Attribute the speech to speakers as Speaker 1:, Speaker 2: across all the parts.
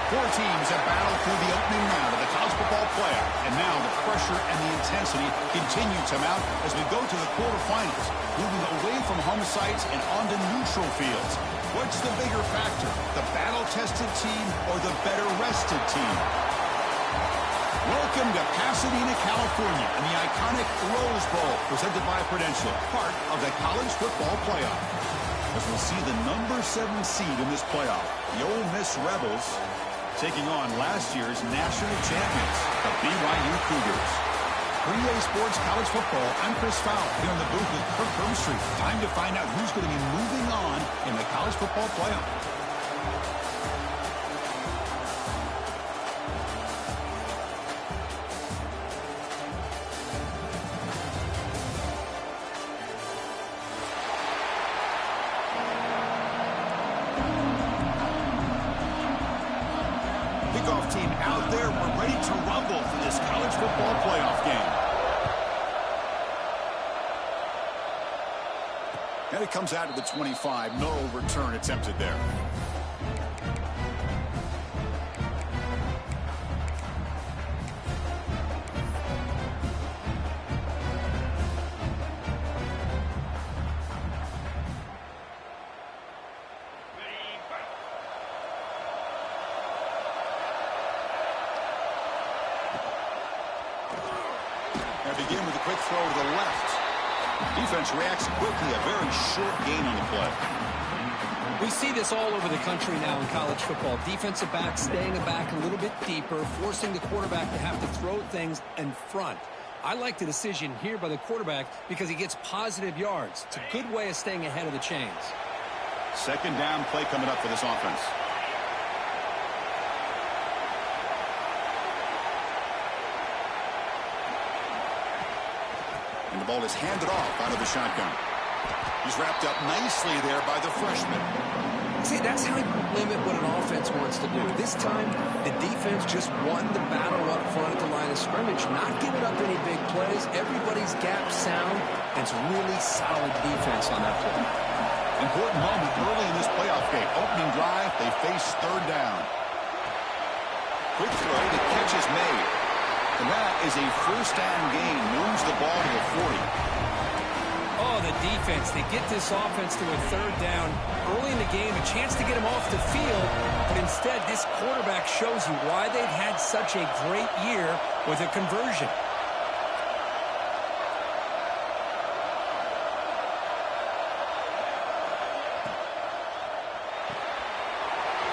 Speaker 1: Four teams have battled through the opening round of the college football playoff, and now the pressure and the intensity continue to mount as we go to the quarterfinals, moving away from home sites and onto neutral fields. What's the bigger factor, the battle-tested team or the better-rested team? Welcome to Pasadena, California, and the iconic Rose Bowl, presented by Prudential, part of the college football playoff. As we'll see the number 7 seed in this playoff, the Ole Miss Rebels, taking on last year's national champions, the BYU Cougars. 3A Sports College Football, I'm Chris Fowler, here in the booth with Kirk Herbstreit. Time to find out who's going to be moving on in the college football playoff. Kickoff team out there. We're ready to rumble for this college football playoff game. And it comes out to the 25. No return attempted there. Begin with a quick throw to the left. Defense reacts quickly, a very short gain on the play.
Speaker 2: We see this all over the country now in college football. Defensive backs staying back a little bit deeper, forcing the quarterback to have to throw things in front. I like the decision here by the quarterback because he gets positive yards. It's a good way of staying ahead of the chains.
Speaker 1: Second down play coming up for this offense. And the ball is handed off out of the shotgun. He's wrapped up nicely there by the freshman.
Speaker 2: See, that's how you limit what an offense wants to do. This time, the defense just won the battle up front at the line of scrimmage, not giving up any big plays. Everybody's gap sound, and it's really solid defense on that play.
Speaker 1: Important moment early in this playoff game. Opening drive, they face third down. Quick throw, the catch is made. And that is a first down gain. Moves the ball to the 40.
Speaker 2: Oh, the defense. They get this offense to a third down early in the game. A chance to get him off the field. But instead, this quarterback shows you why they've had such a great year with a conversion.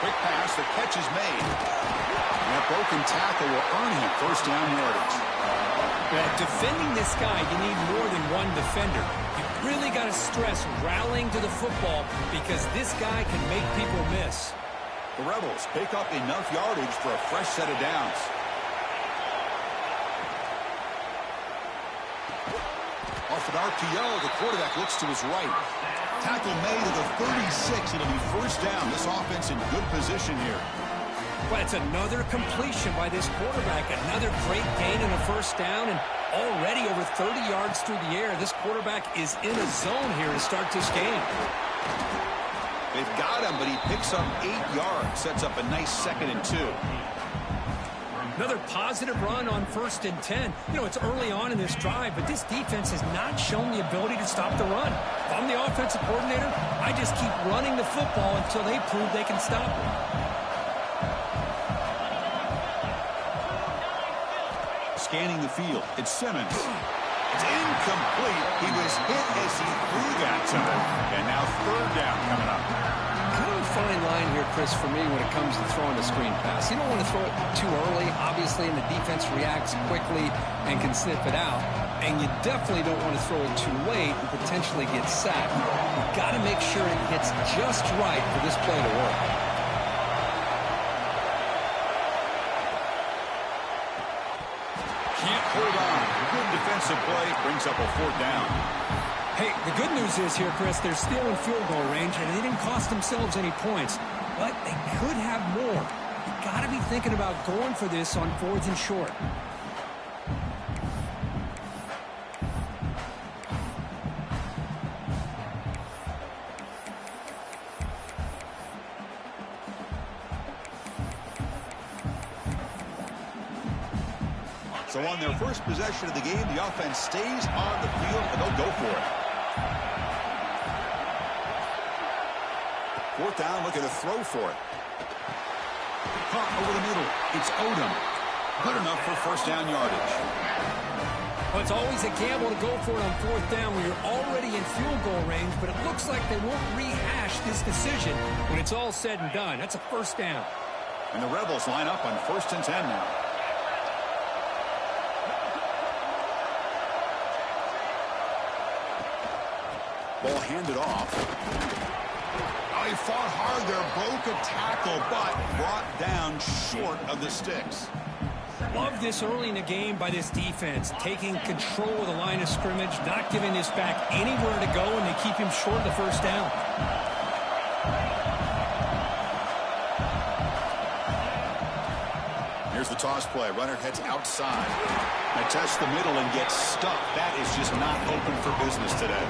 Speaker 1: Quick pass. The catch is made. That broken tackle will earn him first down yardage.
Speaker 2: Defending this guy, you need more than one defender. You really got to stress rallying to the football because this guy can make people miss.
Speaker 1: The Rebels pick up enough yardage for a fresh set of downs. Off an RPO, the quarterback looks to his right. Tackle made at the 36. It'll be first down. This offense in good position here.
Speaker 2: But it's another completion by this quarterback. Another great gain in a first down, and already over 30 yards through the air. This quarterback is in a zone here to start this game.
Speaker 1: They've got him, but he picks up 8 yards. Sets up a nice 2nd and 2.
Speaker 2: Another positive run on 1st and 10. You know, it's early on in this drive, but this defense has not shown the ability to stop the run. If I'm the offensive coordinator, I just keep running the football until they prove they can stop it.
Speaker 1: Scanning the field, it's Simmons. It's incomplete. He was hit as he threw that time. And now third down coming up.
Speaker 2: Kind of a fine line here, Chris, for me when it comes to throwing a screen pass. You don't want to throw it too early, obviously, and the defense reacts quickly and can sniff it out. And you definitely don't want to throw it too late and potentially get sacked. You've got to make sure it hits just right for this play to work.
Speaker 1: Can't hold on. Good defensive play brings up a 4th down.
Speaker 2: Hey, the good news is here, Chris, they're still in field goal range, and they didn't cost themselves any points. But they could have more. You got to be thinking about going for this on 4th and short.
Speaker 1: So on their first possession of the game, the offense stays on the field, and they'll go for it. Fourth down, looking to throw for it. Caught over the middle. It's Odom. Good enough for first down yardage.
Speaker 2: Well, it's always a gamble to go for it on fourth down when you're already in field goal range, but it looks like they won't rehash this decision when it's all said and done. That's a first down.
Speaker 1: And the Rebels line up on 1st and 10 now. Ball handed off. Oh, he fought hard there, broke a tackle, but brought down short of the sticks.
Speaker 2: Love this early in the game by this defense, taking control of the line of scrimmage, not giving this back anywhere to go, and they keep him short of the first down.
Speaker 1: Here's the toss play. Runner heads outside. They test the middle and gets stuck. That is just not open for business today.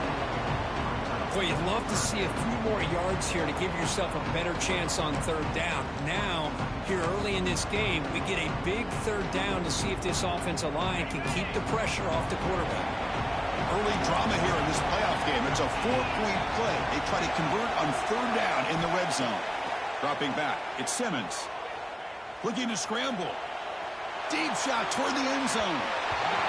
Speaker 2: Boy, you'd love to see a few more yards here to give yourself a better chance on third down. Now, here early in this game, we get a big third down to see if this offensive line can keep the pressure off the quarterback.
Speaker 1: Early drama here in this playoff game. It's a 4-point play. They try to convert on third down in the red zone. Dropping back, it's Simmons. Looking to scramble. Deep shot toward the end zone.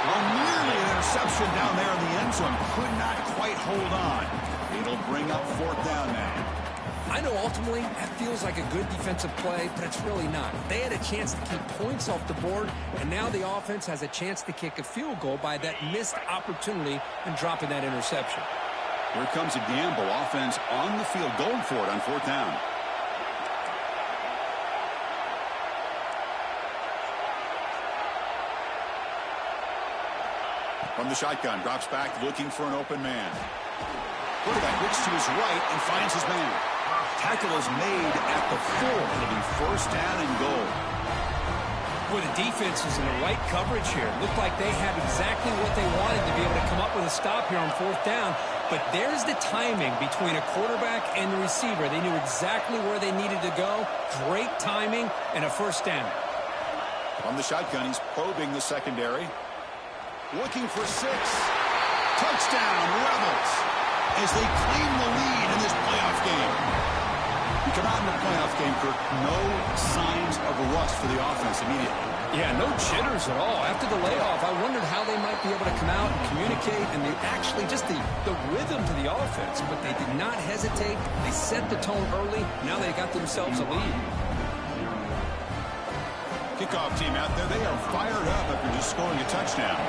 Speaker 1: Well, nearly an interception down there in the end zone. Could not quite hold on. It'll bring up fourth down now.
Speaker 2: I know ultimately that feels like a good defensive play, but it's really not. They had a chance to keep points off the board, and now the offense has a chance to kick a field goal by that missed opportunity and dropping that interception.
Speaker 1: Here comes a gamble. Offense on the field, going for it on fourth down. From the shotgun, drops back, looking for an open man. Quarterback looks to his right and finds his man. Tackle is made at the 4. It'll be first down and goal.
Speaker 2: Boy, the defense is in the right coverage here. Looked like they have exactly what they wanted to be able to come up with a stop here on fourth down. But there's the timing between a quarterback and the receiver. They knew exactly where they needed to go. Great timing and a first down.
Speaker 1: From the shotgun, he's probing the secondary. Looking for 6. Touchdown, Rebels, as they claim the lead in this playoff game. We come out in the playoff game, Kirk, no signs of rust for the offense immediately.
Speaker 2: Yeah, no jitters at all. After the layoff, I wondered how they might be able to come out and communicate, and they actually just the rhythm to the offense, but they did not hesitate. They set the tone early. Now they got themselves a lead.
Speaker 1: Kickoff team out there, they are fired up after just scoring a touchdown.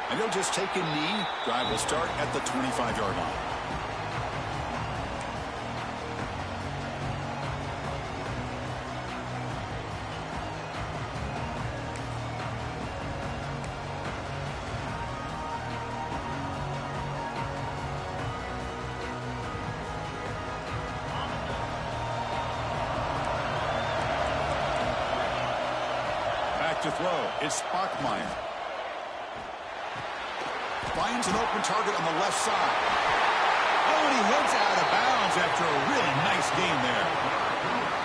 Speaker 1: And they'll just take a knee. Drive will start at the 25-yard line. Back to throw. It's Spockmeyer. Finds an open target on the left side. Oh, and he heads out of bounds after a really nice game there.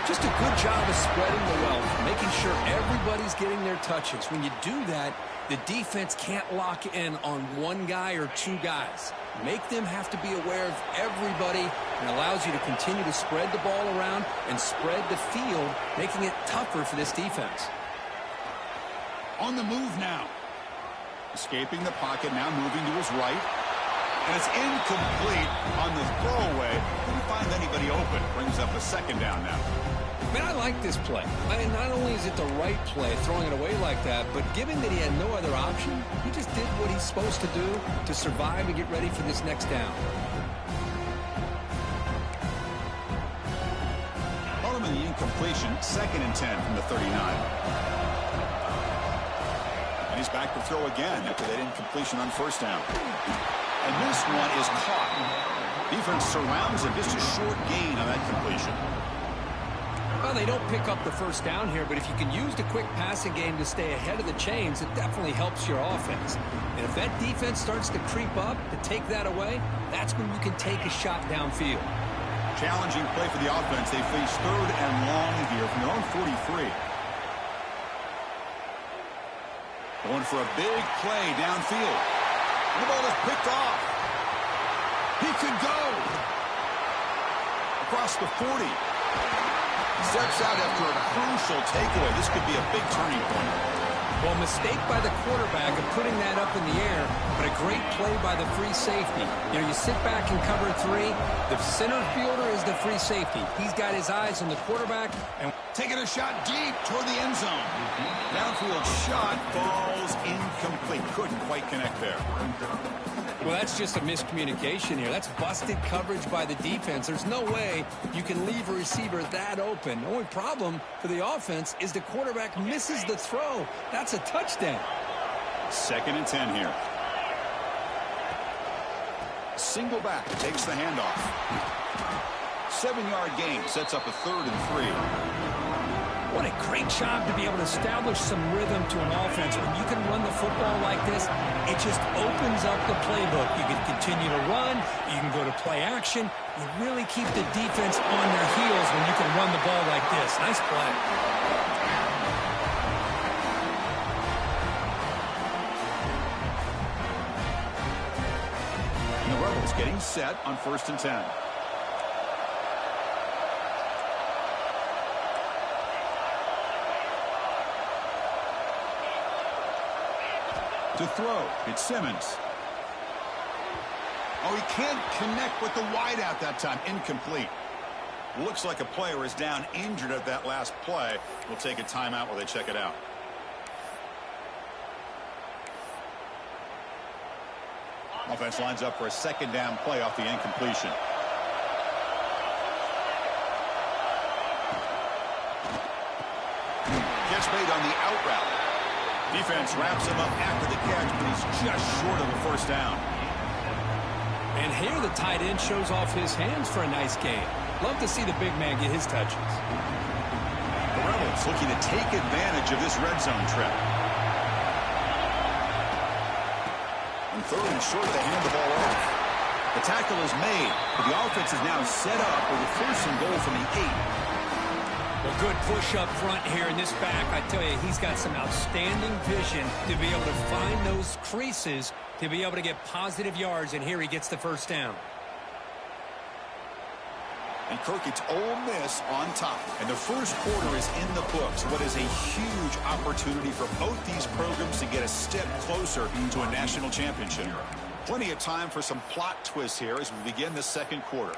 Speaker 2: Just a good job of spreading the wealth, making sure everybody's getting their touches. When you do that, the defense can't lock in on one guy or two guys. Make them have to be aware of everybody, and allows you to continue to spread the ball around and spread the field, making it tougher for this defense.
Speaker 1: On the move now. Escaping the pocket, now moving to his right. And it's incomplete on the throwaway. Didn't find anybody open. Brings up a second down now.
Speaker 2: Man, I like this play. I mean, not only is it the right play, throwing it away like that, but given that he had no other option, he just did what he's supposed to do to survive and get ready for this next down.
Speaker 1: Following the incompletion, 2nd and 10 from the 39. He's back to throw again after that incompletion on first down. And this one is caught. Defense surrounds him. Just a short gain on that completion.
Speaker 2: Well, they don't pick up the first down here, but if you can use the quick passing game to stay ahead of the chains, it definitely helps your offense. And if that defense starts to creep up, to take that away, that's when you can take a shot downfield.
Speaker 1: Challenging play for the offense. They face 3rd and long here from their own 43. Going for a big play downfield. And the ball is picked off. He could go. Across the 40. Steps out after a crucial takeaway. This could be a big turning point.
Speaker 2: Well, mistake by the quarterback of putting that up in the air, but a great play by the free safety. You know, you sit back and cover 3. The center fielder is the free safety. He's got his eyes on the quarterback. And
Speaker 1: taking a shot deep toward the end zone. Downfield shot falls incomplete. Couldn't quite connect there.
Speaker 2: Well, that's just a miscommunication here. That's busted coverage by the defense. There's no way you can leave a receiver that open. The only problem for the offense is the quarterback misses the throw. That's a touchdown.
Speaker 1: 2nd and 10 here. Single back takes the handoff. 7-yard gain sets up a 3rd and 3.
Speaker 2: What a great job to be able to establish some rhythm to an offense. When you can run the football like this, it just opens up the playbook. You can continue to run. You can go to play action. You really keep the defense on their heels when you can run the ball like this. Nice play.
Speaker 1: And the Rebels getting set on 1st and 10. To throw, it's Simmons. Oh, he can't connect with the wideout that time. Incomplete. Looks like a player is down injured at that last play. We'll take a timeout while they check it out. Offense lines up for a 2nd down play off the incompletion. Catch made on the out route. Defense wraps him up after the catch, but he's just short of the 1st down.
Speaker 2: And here the tight end shows off his hands for a nice gain. Love to see the big man get his touches.
Speaker 1: The Rebels looking to take advantage of this red zone trip. On 3rd and short, they hand the ball off. The tackle is made, but the offense is now set up with a 1st and goal from the 8.
Speaker 2: Well, good push up front here in this back. I tell you, he's got some outstanding vision to be able to find those creases to be able to get positive yards, and here he gets the 1st down.
Speaker 1: And Kirk, it's Ole Miss on top. And the 1st quarter is in the books. What is a huge opportunity for both these programs to get a step closer to a national championship. Plenty of time for some plot twists here as we begin the 2nd quarter.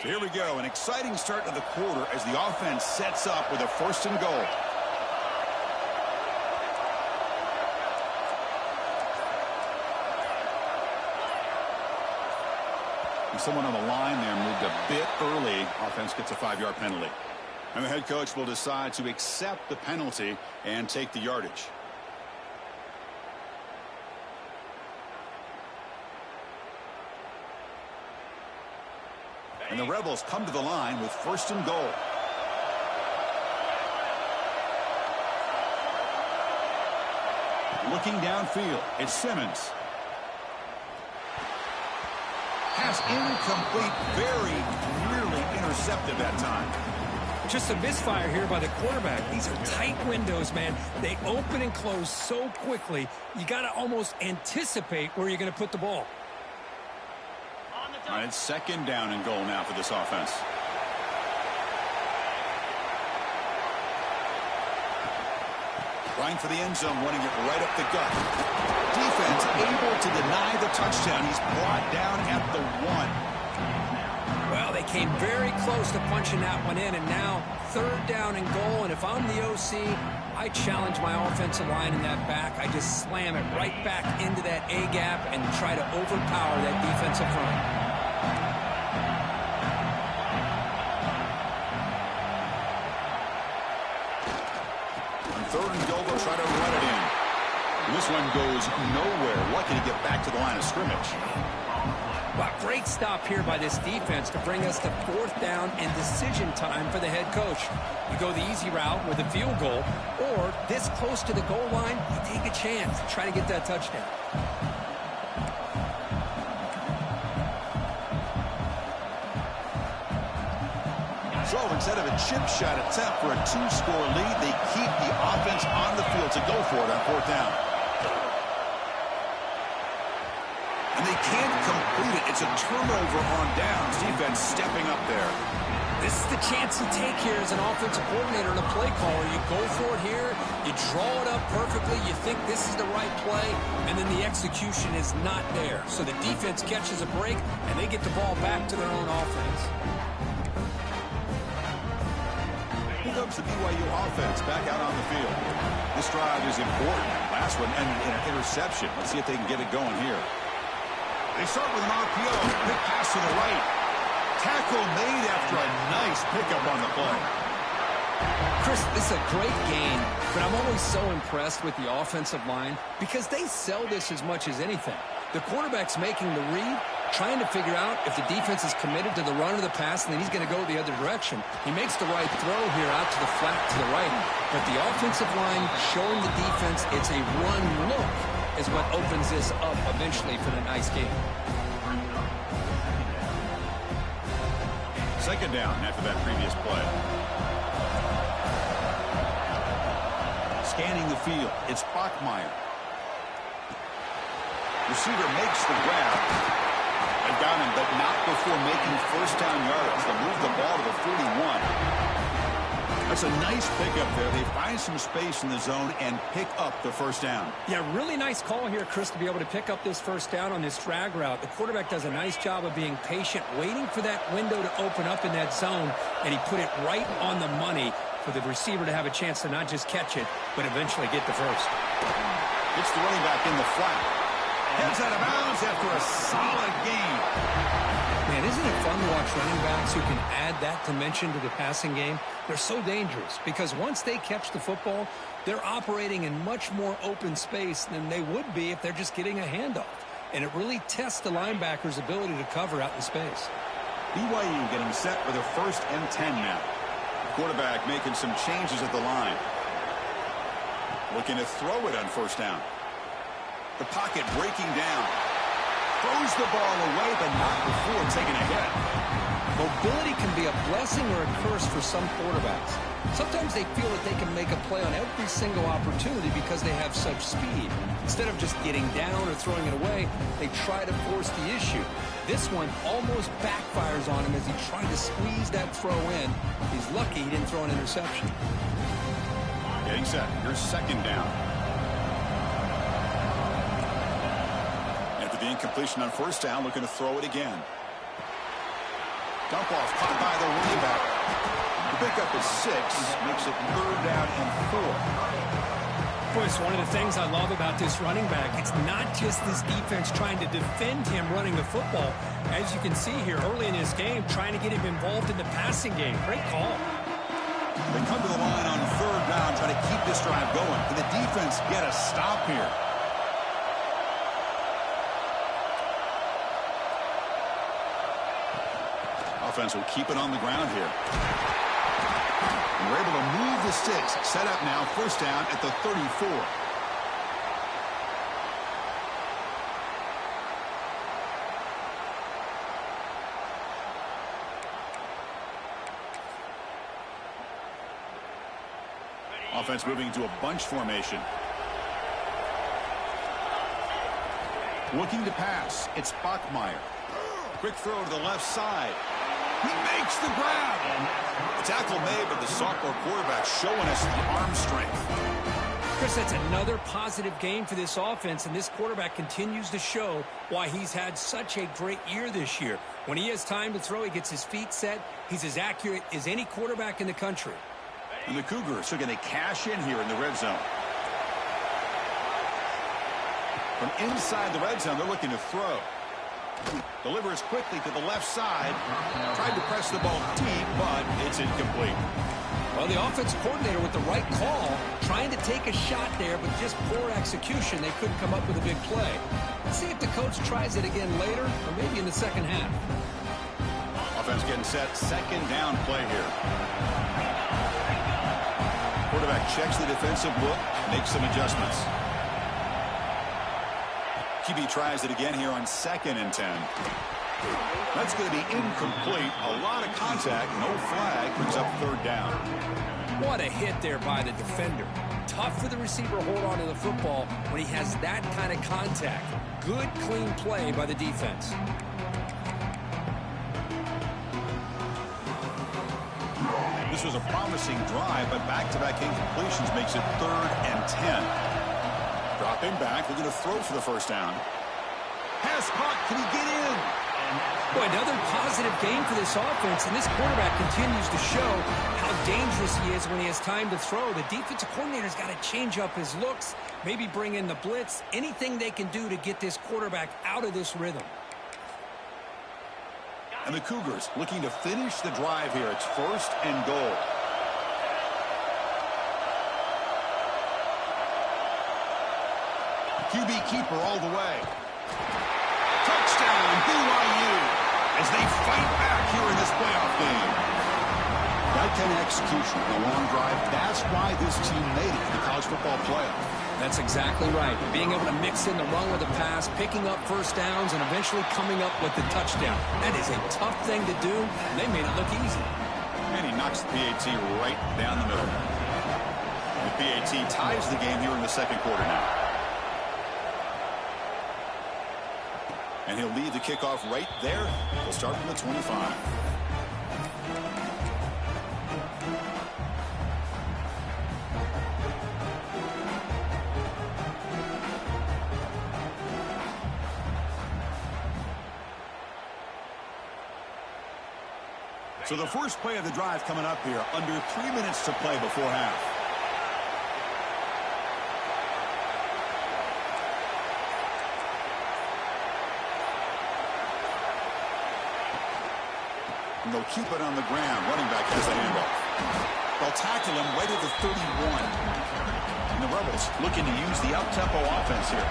Speaker 1: So here we go, an exciting start to the quarter as the offense sets up with a 1st and goal. And someone on the line there moved a bit early. Offense gets a 5-yard penalty. And the head coach will decide to accept the penalty and take the yardage. And the Rebels come to the line with 1st and goal. Looking downfield, it's Simmons. Pass incomplete, very nearly intercepted that time.
Speaker 2: Just a misfire here by the quarterback. These are tight windows, man. They open and close so quickly. You got to almost anticipate where you're going to put the ball.
Speaker 1: All right, it's 2nd down and goal now for this offense. Trying for the end zone, running it right up the gut. Defense able to deny the touchdown. He's brought down at the 1.
Speaker 2: Well, they came very close to punching that one in, and now 3rd down and goal. And if I'm the OC, I challenge my offensive line in that back. I just slam it right back into that A-gap and try to overpower that defensive front.
Speaker 1: Third and goal, they'll try to run it in. And this one goes nowhere. Lucky to get back to the line of scrimmage.
Speaker 2: Well, great stop here by this defense to bring us to 4th down and decision time for the head coach. You go the easy route with a field goal, or this close to the goal line, you take a chance to try to get that touchdown.
Speaker 1: So instead of a chip shot attempt for a 2-score lead, they keep the offense on the field to go for it on 4th down. And they can't complete it. It's a turnover on downs. Defense stepping up there.
Speaker 2: This is the chance you take here as an offensive coordinator and a play caller. You go for it here. You draw it up perfectly. You think this is the right play, and then the execution is not there. So the defense catches a break, and they get the ball back to their own offense.
Speaker 1: Here comes the BYU offense back out on the field. This drive is important. Last one ended in an interception. Let's see if they can get it going here. They start with an RPO. Big pass to the right. Tackle made after a nice pickup on the play.
Speaker 2: Chris, this is a great game, but I'm always so impressed with the offensive line because they sell this as much as anything. The quarterback's making the read, trying to figure out if the defense is committed to the run or the pass, and then he's going to go the other direction. He makes the right throw here out to the flat to the right, but the offensive line showing the defense it's a run look is what opens this up eventually for the nice game.
Speaker 1: 2nd down after that previous play. Scanning the field, it's Bachmeier. Receiver makes the grab. They've got him, but not before making 1st down yards. They'll move the ball to the 41. That's a nice pickup there. They find some space in the zone and pick up the 1st down.
Speaker 2: Yeah, really nice call here, Chris, to be able to pick up this 1st down on this drag route. The quarterback does a nice job of being patient, waiting for that window to open up in that zone, and he put it right on the money for the receiver to have a chance to not just catch it, but eventually get the 1st.
Speaker 1: It's the running back in the flat. Heads out of bounds after a solid game.
Speaker 2: Man, isn't it fun to watch running backs who can add that dimension to the passing game? They're so dangerous because once they catch the football, they're operating in much more open space than they would be if they're just getting a handoff. And it really tests the linebacker's ability to cover out in space.
Speaker 1: BYU getting set for their 1st and 10 now. Quarterback making some changes at the line. Looking to throw it on 1st down. The pocket breaking down. Throws the ball away, but not before taking a hit.
Speaker 2: Mobility can be a blessing or a curse for some quarterbacks. Sometimes they feel that they can make a play on every single opportunity because they have such speed. Instead of just getting down or throwing it away, they try to force the issue. This one almost backfires on him as he tried to squeeze that throw in. He's lucky he didn't throw an interception.
Speaker 1: Getting set. Here's 2nd down. After the incompletion on 1st down, looking to throw it again. Dump off caught by the running back. The pickup is 6, makes it 3rd down and 4.
Speaker 2: Chris, one of the things I love about this running back, it's not just this defense trying to defend him running the football. As you can see here early in this game, trying to get him involved in the passing game. Great call.
Speaker 1: They come to the line on 3rd down, trying to keep this drive going. Can the defense get a stop here? Offense will keep it on the ground here. And we're able to move the sticks. Set up now, 1st down at the 34. Offense moving into a bunch formation. Looking to pass. It's Bachmeier. Quick throw to the left side. He makes the grab. The tackle made, but the sophomore quarterback showing us the arm strength.
Speaker 2: Chris, that's another positive game for this offense, and this quarterback continues to show why he's had such a great year this year. When he has time to throw, he gets his feet set. He's as accurate as any quarterback in the country.
Speaker 1: And the Cougars are going to cash in here in the red zone. From inside the red zone, they're looking to throw. Delivers quickly to the left side. Tried to press the ball deep, but it's incomplete.
Speaker 2: Well, the offense coordinator with the right call, trying to take a shot there, but just poor execution. They couldn't come up with a big play. Let's see if the coach tries it again later, or maybe in the 2nd half.
Speaker 1: Offense getting set. 2nd down play here. Quarterback checks the defensive look, makes some adjustments. QB tries it again here on 2nd and 10. That's going to be incomplete. A lot of contact. No flag. Brings up third down.
Speaker 2: What a hit there by the defender. Tough for the receiver to hold on to the football when he has that kind of contact. Good, clean play by the defense.
Speaker 1: This was a promising drive, but back-to-back incompletions makes it 3rd and 10. Dropping back, looking to throw for the first down. Has caught, can he get in?
Speaker 2: Boy, another positive game for this offense, and this quarterback continues to show how dangerous he is when he has time to throw. The defensive coordinator's got to change up his looks, maybe bring in the blitz, anything they can do to get this quarterback out of this rhythm.
Speaker 1: And the Cougars looking to finish the drive here. It's 1st and goal. QB keeper all the way. Touchdown, BYU, as they fight back here in this playoff game. That kind of execution, a long drive, that's why this team made it to the college football playoff.
Speaker 2: That's exactly right. Being able to mix in the run with the pass, picking up first downs, and eventually coming up with the touchdown. That is a tough thing to do, and they made it look easy.
Speaker 1: And he knocks the PAT right down the middle. The PAT ties the game here in the second quarter now. And he'll lead the kickoff right there. He'll start from the 25. So the first play of the drive coming up here. Under 3 minutes to play before half. And they'll keep it on the ground. Running back has the handoff. They'll tackle him right at the 31. And the Rebels looking to use the up-tempo offense here.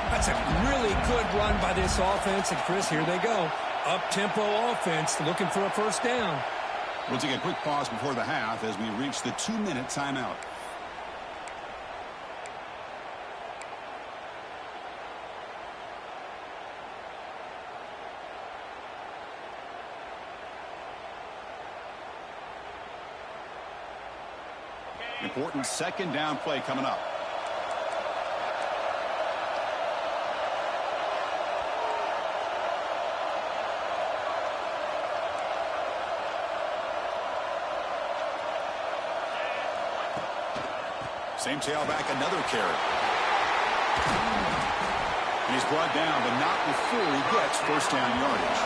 Speaker 2: That's a really good run by this offense. And, Chris, here they go. Up-tempo offense looking for a first down.
Speaker 1: We'll take a quick pause before the half as we reach the 2-minute timeout. Important second down play coming up. Same tailback, another carry. And he's brought down, but not before he gets first down yardage.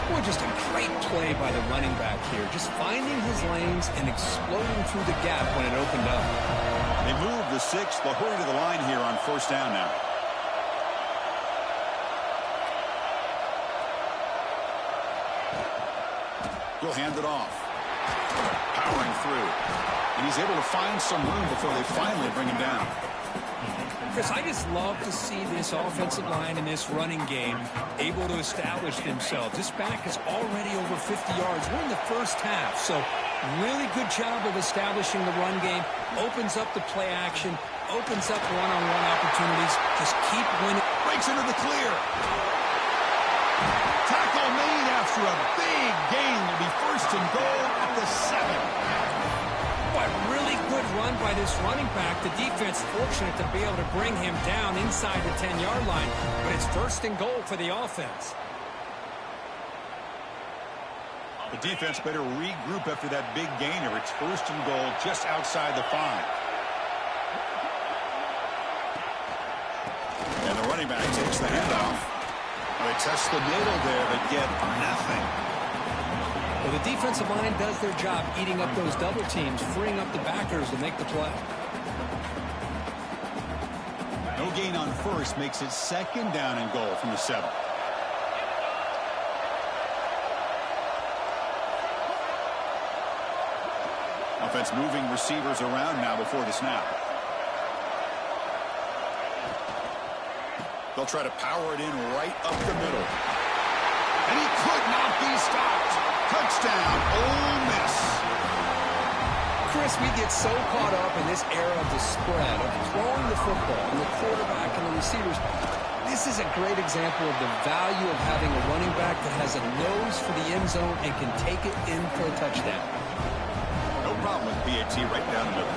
Speaker 2: Boy, just a great play by the running back here. Just finding his lanes and exploding through the gap when it opened up.
Speaker 1: They move the 6. They'll hurry to the line here on first down now. He'll hand it off. Powering through. And he's able to find some room before they finally bring him down.
Speaker 2: Chris, I just love to see this offensive line in this running game able to establish themselves. This back is already over 50 yards. We're in the first half, so really good job of establishing the run game. Opens up the play action, opens up one-on-one opportunities. Just keep winning.
Speaker 1: Breaks into the clear. Tackle made after a big gain. Will be first and goal at the 7.
Speaker 2: Really good run by this running back. The defense fortunate to be able to bring him down inside the 10-yard line. But it's first and goal for the offense.
Speaker 1: The defense better regroup after that big gainer. It's first and goal just outside the 5. And the running back takes the handoff. They test the middle there, but get nothing.
Speaker 2: Well, the defensive line does their job eating up those double teams, freeing up the backers to make the play.
Speaker 1: No gain on first makes it second down and goal from the 7. Offense moving receivers around now before the snap. They'll try to power it in right up the middle. And he could not be stopped. Touchdown, Ole Miss.
Speaker 2: Chris, we get so caught up in this era of the spread, of throwing the football, and the quarterback and the receivers. This is a great example of the value of having a running back that has a nose for the end zone and can take it in for a touchdown.
Speaker 1: No problem with BAT right down the middle.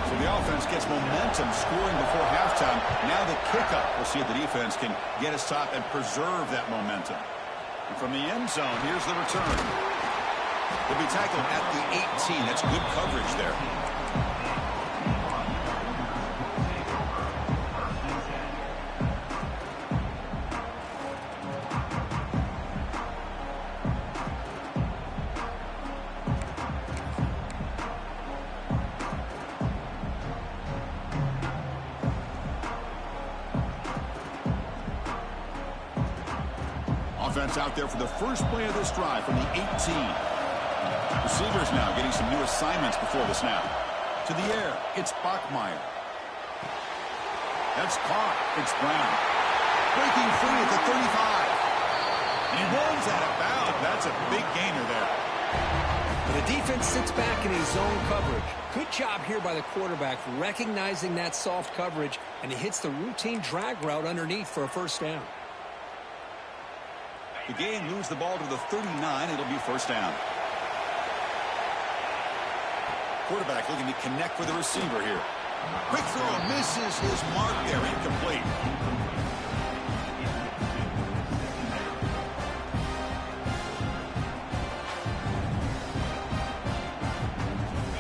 Speaker 1: So the offense gets momentum scoring before halftime. Now the kickoff. We'll see if the defense can get a stop and preserve that momentum. And from the end zone, here's the return. He'll be tackled at the 18. That's good coverage there. Offense out there for the first play of this drive from the 18. Receivers now getting some new assignments before the snap. To the air, it's Bachmeier. That's caught. It's Brown. Breaking free at the 35. And he runs out of bounds. That's a big gainer there.
Speaker 2: The defense sits back in his zone coverage. Good job here by the quarterback recognizing that soft coverage, and he hits the routine drag route underneath for a first down.
Speaker 1: The game moves the ball to the 39. It'll be first down. Quarterback looking to connect with the receiver here. Quick throw, misses his mark there, incomplete.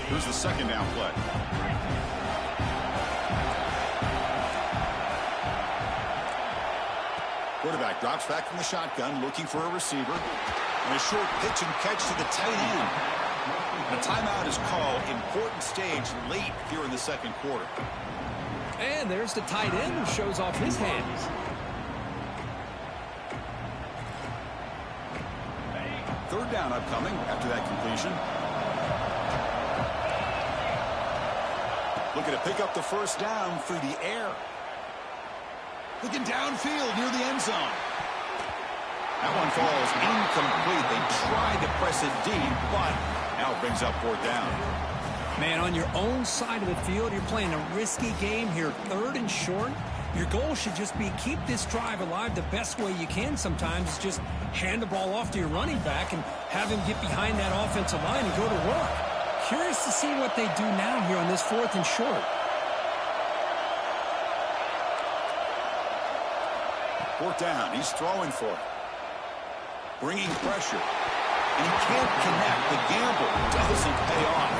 Speaker 1: Here's the second down play. Quarterback drops back from the shotgun, looking for a receiver. And a short pitch and catch to the tight end. A timeout is called. Important stage late here in the second quarter.
Speaker 2: And there's the tight end who shows off his hands.
Speaker 1: Third down upcoming after that completion. Looking to pick up the first down through the air. Looking downfield near the end zone. That one falls incomplete. They tried to press it deep, but now it brings up fourth down.
Speaker 2: Man, on your own side of the field, you're playing a risky game here. Third and short. Your goal should just be keep this drive alive the best way you can sometimes. Is just hand the ball off to your running back and have him get behind that offensive line and go to work. Curious to see what they do now here on this fourth and short.
Speaker 1: Fourth down. He's throwing for it. Bringing pressure. And he can't connect. The gamble doesn't pay off.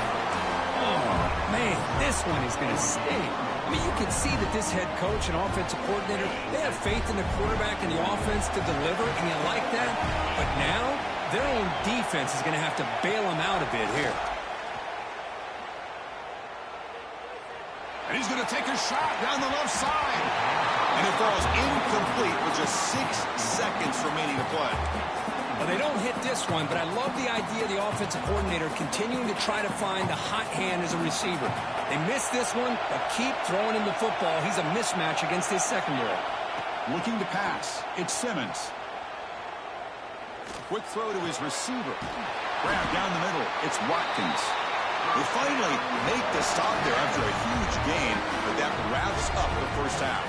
Speaker 2: Oh, man, this one is going to sting. I mean, you can see that this head coach and offensive coordinator, they have faith in the quarterback and the offense to deliver, and you like that. But now, their own defense is going to have to bail them out a bit here.
Speaker 1: And he's going to take a shot down the left side. And it falls incomplete with just 6 seconds remaining to play.
Speaker 2: Well, they don't hit this one, but I love the idea of the offensive coordinator continuing to try to find the hot hand as a receiver. They missed this one, but keep throwing him the football. He's a mismatch against his secondary.
Speaker 1: Looking to pass. It's Simmons. Quick throw to his receiver. Grab down the middle. It's Watkins. They finally make the stop there after a huge gain, but that wraps up the first half.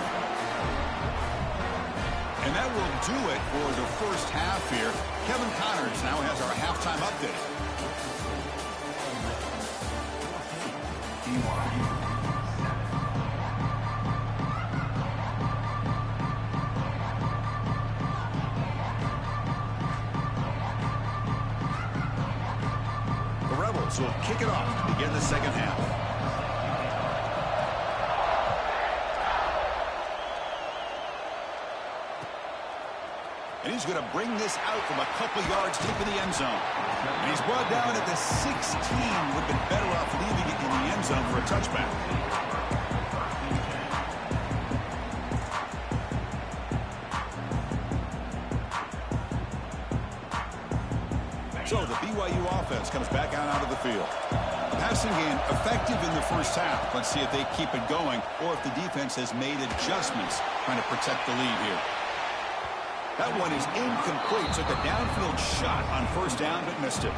Speaker 1: And that will do it for the first half here. Kevin Connors now has our halftime update. The Rebels will kick it off to begin the second half. And he's going to bring this out from a couple yards deep in the end zone. And he's brought down at the 16. Would have been better off leaving it in the end zone for a touchback. So the BYU offense comes back out onto the field. Passing game effective in the first half. Let's see if they keep it going or if the defense has made adjustments trying to protect the lead here. That one is incomplete. Took a downfield shot on first down, but missed it.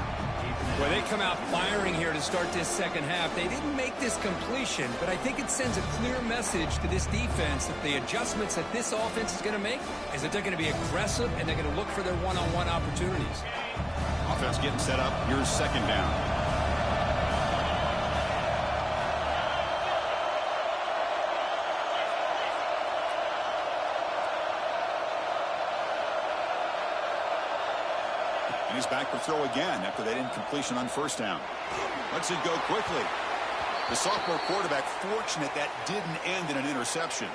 Speaker 2: Well, they come out firing here to start this second half. They didn't make this completion, but I think it sends a clear message to this defense that the adjustments that this offense is going to make is that they're going to be aggressive and they're going to look for their one-on-one opportunities.
Speaker 1: Offense getting set up. Here's second down. And he's back for throw again after that incompletion on first down. Lets it go quickly. The sophomore quarterback fortunate that didn't end in an interception.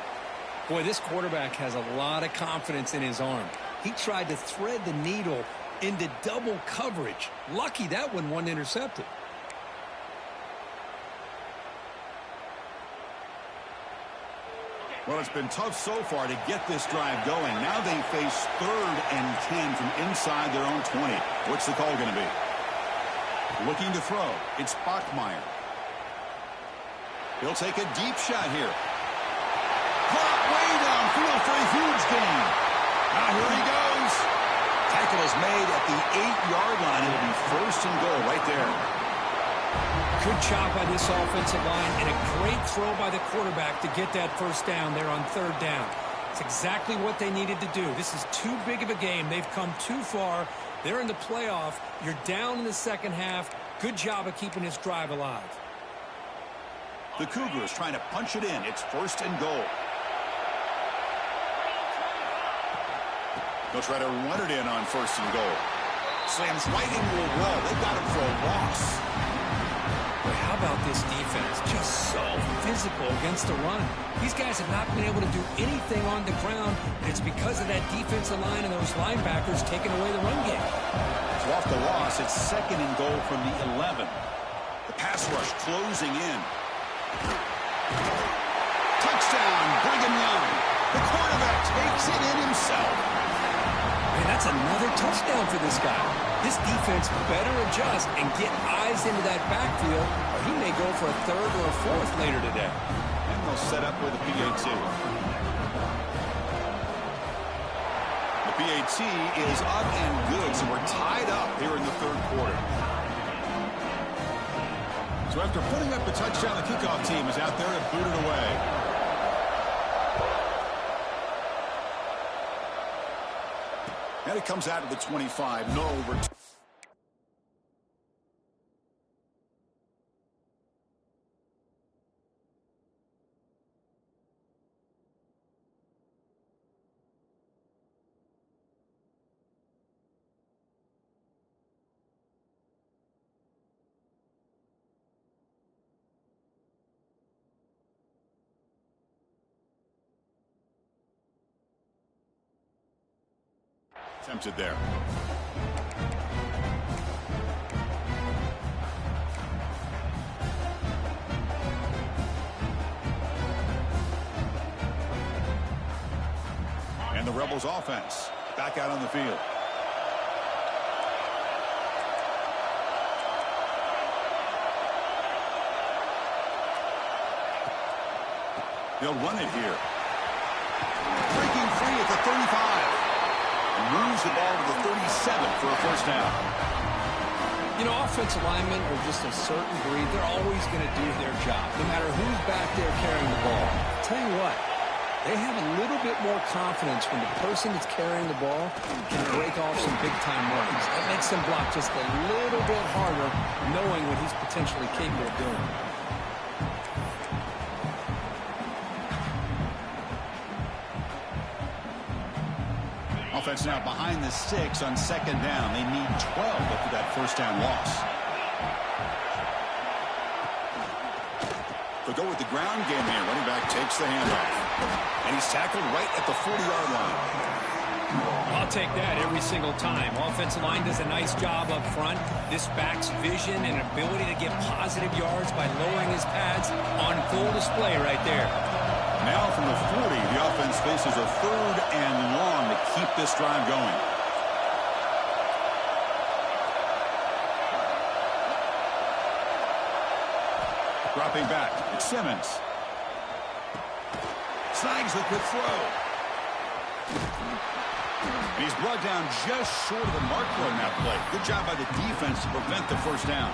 Speaker 2: Boy, this quarterback has a lot of confidence in his arm. He tried to thread the needle into double coverage. Lucky that one wasn't intercepted.
Speaker 1: Well, it's been tough so far to get this drive going. Now they face 3rd and 10 from inside their own 20. What's the call going to be? Looking to throw. It's Bachmeier. He'll take a deep shot here. Caught way downfield for a huge gain. Now here he goes. Tackle is made at the 8-yard line. It'll be 1st and goal right there.
Speaker 2: Good job by this offensive line and a great throw by the quarterback to get that first down there on 3rd down. It's exactly what they needed to do. This is too big of a game. They've come too far. They're in the playoff. You're down in the second half. Good job of keeping this drive alive.
Speaker 1: The Cougars trying to punch it in. It's 1st and goal. They'll try to run it in on 1st and goal. Slams right into a wall. They've got him for a loss.
Speaker 2: How about this defense? Just so physical against the run. These guys have not been able to do anything on the ground, and it's because of that defensive line and those linebackers taking away the run game.
Speaker 1: So off the loss, it's 2nd and goal from the 11. The pass rush closing in. Touchdown, Brigham Young. The quarterback takes it in himself.
Speaker 2: Man, that's another touchdown for this guy. This defense better adjust and get eyes into that backfield, or he may go for a 3rd or a 4th later today.
Speaker 1: And they'll set up with a PAT. The PAT is up and good, so we're tied up here in the 3rd quarter. So after putting up the touchdown, the kickoff team is out there to boot it away. And it comes out of the 25. No return. Attempted there. And the Rebels offense back out on the field. They'll run it here. Breaking free at the 35. Moves the ball to the 37 for a first down.
Speaker 2: You know, offensive linemen are just a certain breed. They're always going to do their job, no matter who's back there carrying the ball. I'll tell you what, they have a little bit more confidence when the person that's carrying the ball can break off some big-time runs. That makes them block just a little bit harder, knowing what he's potentially capable of doing.
Speaker 1: Offense now behind the 6 on 2nd down. They need 12 after that first down loss. They'll go with the ground game here. Running back takes the handoff. And he's tackled right at the 40-yard line.
Speaker 2: I'll take that every single time. Offensive line does a nice job up front. This back's vision and ability to get positive yards by lowering his pads on full display right there.
Speaker 1: Now from the 40, the offense faces a 3rd and long to keep this drive going. Dropping back, it's Simmons. Snags the quick throw. And he's brought down just short of the marker on that play. Good job by the defense to prevent the first down.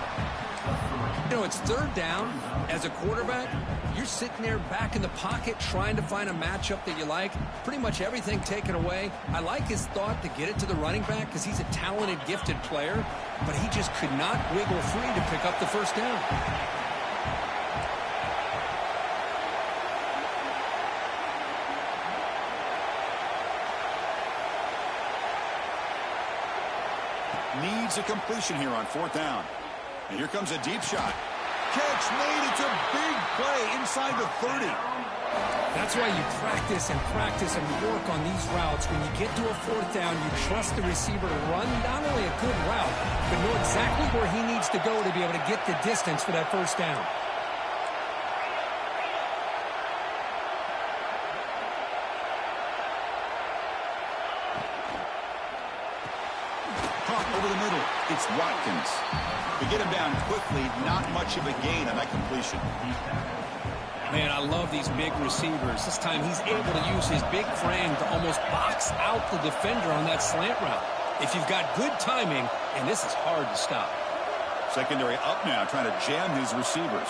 Speaker 2: You know, it's third down. As a quarterback, you're sitting there back in the pocket trying to find a matchup that you like. Pretty much everything taken away. I like his thought to get it to the running back because he's a talented, gifted player, but he just could not wiggle free to pick up the first down.
Speaker 1: Needs a completion here on fourth down. And here comes a deep shot. Catch made. It's a big play inside the 30.
Speaker 2: That's why you practice and work on these routes. When you get to a fourth down, you trust the receiver to run not only a good route, but know exactly where he needs to go to be able to get the distance for that first down.
Speaker 1: Over the middle, it's Watkins. To get him down quickly, not much of a gain on that completion.
Speaker 2: Man, I love these big receivers. This time he's able to use his big frame to almost box out the defender on that slant route. If you've got good timing, and this is hard to stop.
Speaker 1: Secondary up now, trying to jam his receivers.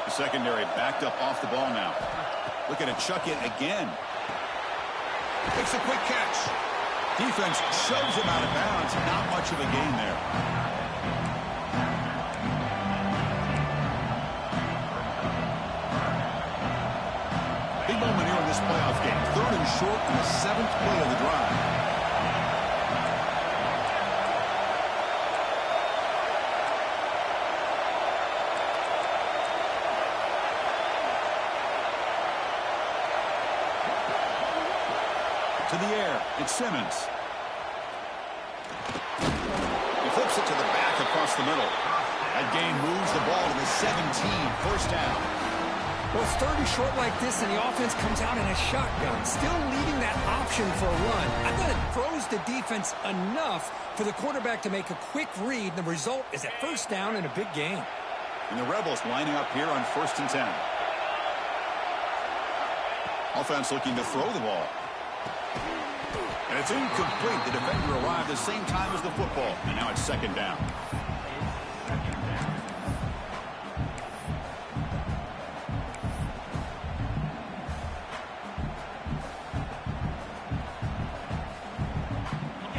Speaker 1: The secondary backed up off the ball now. Looking to chuck it again. Makes a quick catch. Defense shoves him out of bounds. Not much of a gain there. Big moment here in this playoff game. Third and short in the 7th play of the drive. To the air, it's Simmons. He flips it to the back across the middle. That gain moves the ball to the 17, first down.
Speaker 2: Well, it's third and short like this, and the offense comes out in a shotgun, still leaving that option for a run. I thought it throws the defense enough for the quarterback to make a quick read. The result is a first down and a big gain.
Speaker 1: And the Rebels lining up here on 1st and 10. Offense looking to throw the ball. And it's incomplete. The defender arrived at the same time as the football. And now it's second down.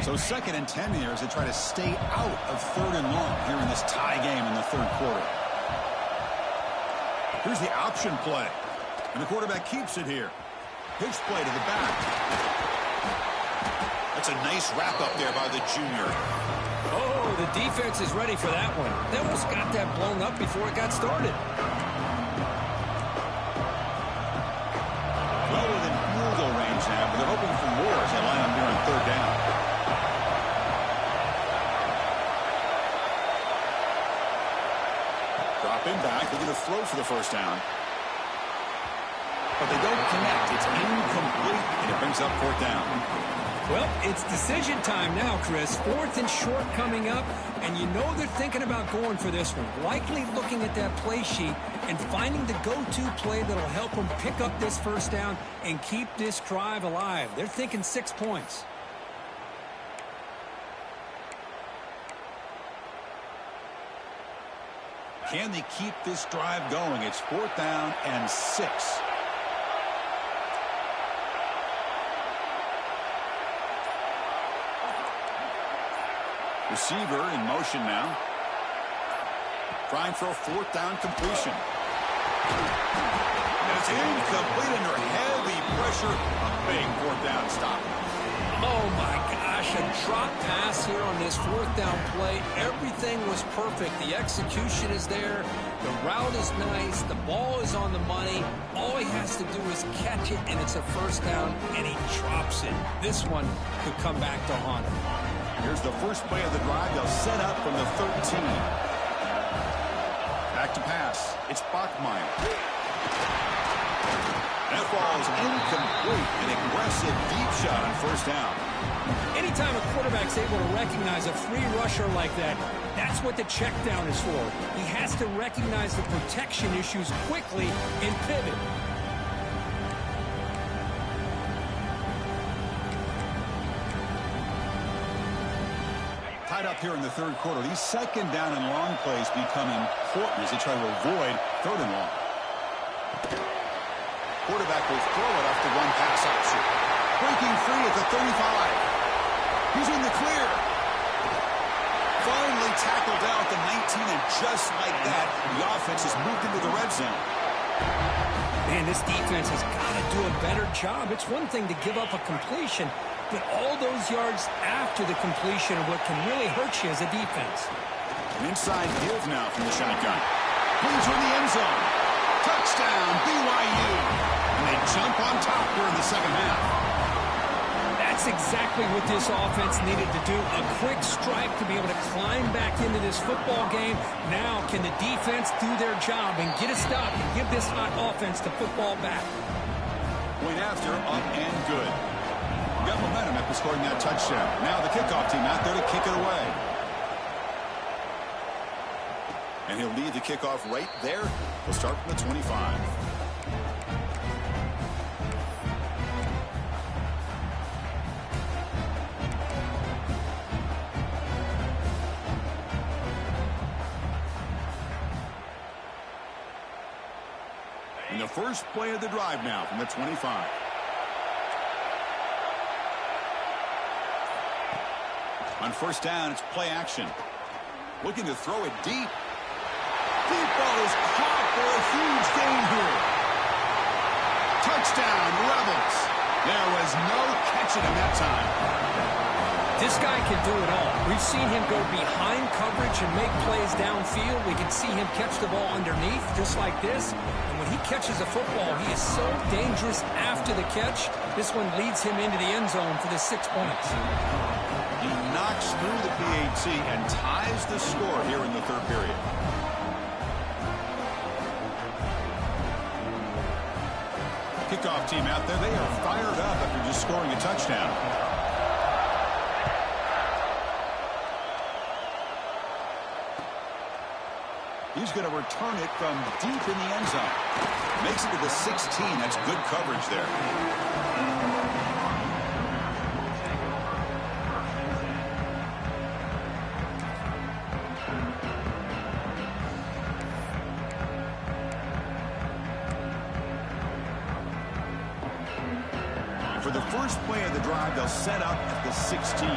Speaker 1: So 2nd and 10 here as they try to stay out of 3rd and long here in this tie game in the 3rd quarter. Here's the option play. And the quarterback keeps it here. Pitch play to the back. That's a nice wrap up there by the junior.
Speaker 2: Oh, the defense is ready for that one. They almost got that blown up before it got started.
Speaker 1: Well within field goal range now, but they're hoping for more as they line up here on 3rd down. Dropping back, they're going to throw for the first down. But they don't connect. It's incomplete, and it brings up 4th down.
Speaker 2: Well, it's decision time now, Chris. 4th and short coming up, and you know they're thinking about going for this one. Likely looking at that play sheet and finding the go-to play that'll help them pick up this first down and keep this drive alive. They're thinking 6 points.
Speaker 1: Can they keep this drive going? It's 4th down and 6. Receiver in motion now. Trying for a 4th down completion. And it's incomplete under heavy pressure. A big 4th down stop.
Speaker 2: Oh, my gosh, a drop pass here on this 4th down play. Everything was perfect. The execution is there. The route is nice. The ball is on the money. All he has to do is catch it, and it's a first down, and he drops it. This one could come back to haunt him.
Speaker 1: Here's the first play of the drive. They'll set up from the 13. Back to pass. It's Bachmeier. That ball is incomplete. An aggressive deep shot on first down.
Speaker 2: Anytime a quarterback's able to recognize a free rusher like that, that's what the check down is for. He has to recognize the protection issues quickly and pivot.
Speaker 1: Tied up here in the third quarter. These second down and long plays become important as they try to avoid third and long. Quarterback will throw it off the one pass option. Breaking free at the 35. He's in the clear. Finally tackled out the 19, and just like that, the offense has moved into the red zone.
Speaker 2: Man, this defense has got to do a better job. It's one thing to give up a completion, but all those yards after the completion are what can really hurt you as a defense.
Speaker 1: An inside give now from the shotgun. Brings her in the end zone. Touchdown, BYU. And they jump on top here in the second half.
Speaker 2: That's exactly what this offense needed to do. A quick strike to be able to climb back into this football game. Now, can the defense do their job and get a stop and give this hot offense the football back?
Speaker 1: Point after, up and good. Got momentum after scoring that touchdown. Now the kickoff team out there to kick it away. And he'll lead the kickoff right there. We'll start from the 25. And the first play of the drive now from the 25. On first down, it's play action. Looking to throw it deep. Deep ball is caught for a huge gain here. Touchdown, Rebels. There was no catching him that time.
Speaker 2: This guy can do it all. We've seen him go behind coverage and make plays downfield. We can see him catch the ball underneath just like this. And when he catches a football, he is so dangerous after the catch. This one leads him into the end zone for the 6 points.
Speaker 1: He knocks through the PAT and ties the score here in the third period. Kickoff team out there. They are fired up after just scoring a touchdown. He's going to return it from deep in the end zone. Makes it to the 16. That's good coverage there. For the first play of the drive, they'll set up at the 16.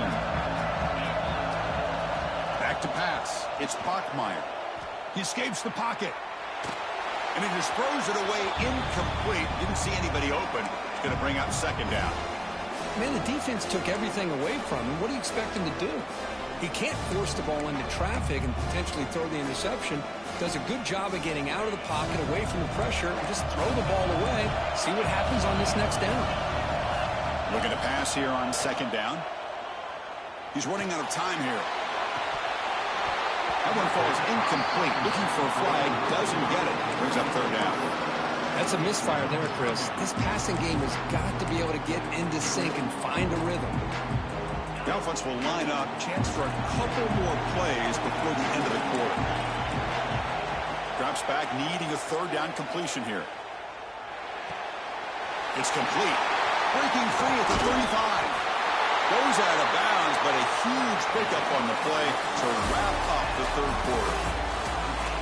Speaker 1: Back to pass. It's Bachmeier. He escapes the pocket. And he just throws it away incomplete. Didn't see anybody open. It's going to bring up second down.
Speaker 2: Man, the defense took everything away from him. What do you expect him to do? He can't force the ball into traffic and potentially throw the interception. Does a good job of getting out of the pocket, away from the pressure, and just throw the ball away. See what happens on this next down.
Speaker 1: Looking to pass here on second down. He's running out of time here. That one falls incomplete. Looking for a flag. Doesn't get it. Brings up third down.
Speaker 2: That's a misfire there, Chris. This passing game has got to be able to get into sync and find a rhythm.
Speaker 1: The offense will line up. Chance for a couple more plays before the end of the quarter. Drops back, needing a third down completion here. It's complete. Breaking free at the 35. Goes out of bounds, but a huge pickup on the play to wrap up the third quarter.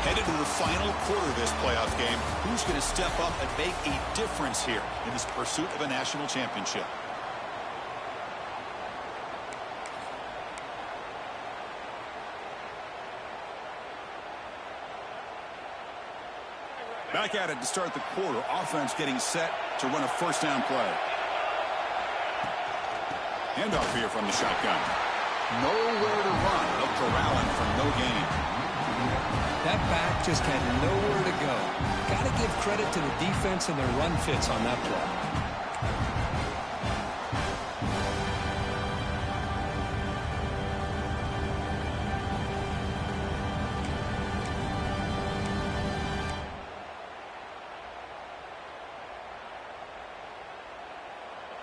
Speaker 1: Headed to the final quarter of this playoff game. Who's going to step up and make a difference here in this pursuit of a national championship? Back at it to start the quarter. Offense getting set to run a first down play. Handoff here from the shotgun. Nowhere to run. They'll corral him for no gain.
Speaker 2: That back just had nowhere to go. Got to give credit to the defense and their run fits on that play.